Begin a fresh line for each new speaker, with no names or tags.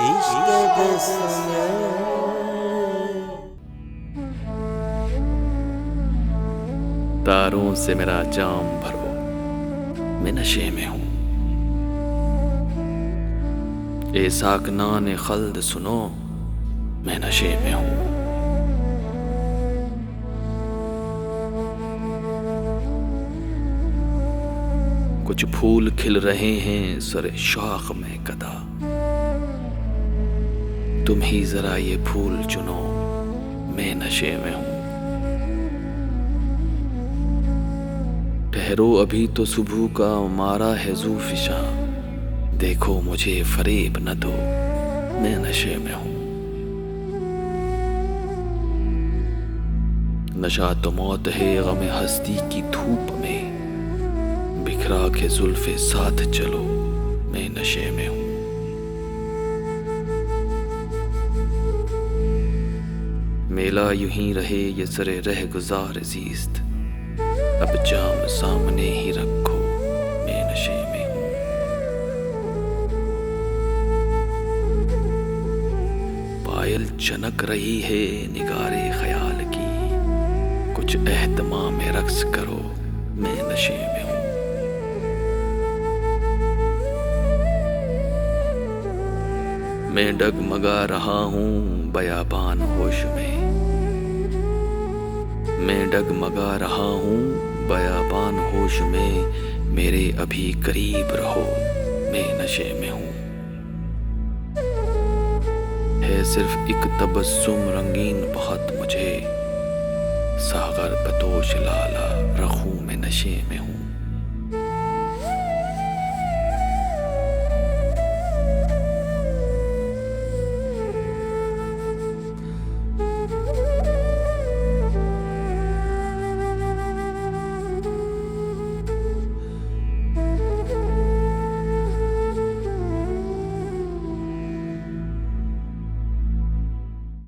इश्क बिस्मिल
तारों से मेरा जाम भरो, मैं नशे में हूँ। ए साकनान खल्द सुनो, मैं नशे में हूँ। कुछ फूल खिल रहे हैं सरे शाख में कदा, तुम ही जरा ये फूल चुनो, मैं नशे में हूँ। ठहरो अभी तो सुबह का मारा है ज़ूफ़िशा, देखो मुझे फरेब न दो, मैं नशे में हूँ। नशा तो मौत है गम हस्ती की धूप में, बिखरा के जुल्फ़े साथ चलो, मैं नशे में हूँ। मेला यूं ही रहे ये सरे रह गुजार ज़ीस्त, अब जाम सामने ही रखो, मैं नशे में हूँ। पायल चनक रही है निगारे ख्याल की, कुछ एहतमाम में रक्स करो, मैं नशे में हूँ। मैं डगमगा रहा हूँ बयाबान होश में, मैं डगमगा रहा हूँ बयाबान होश में, मेरे अभी करीब रहो, मैं नशे में हूँ। है सिर्फ एक तबस्सुम रंगीन बहुत मुझे, सागर बदोश लाला रखूं मैं नशे में हूँ।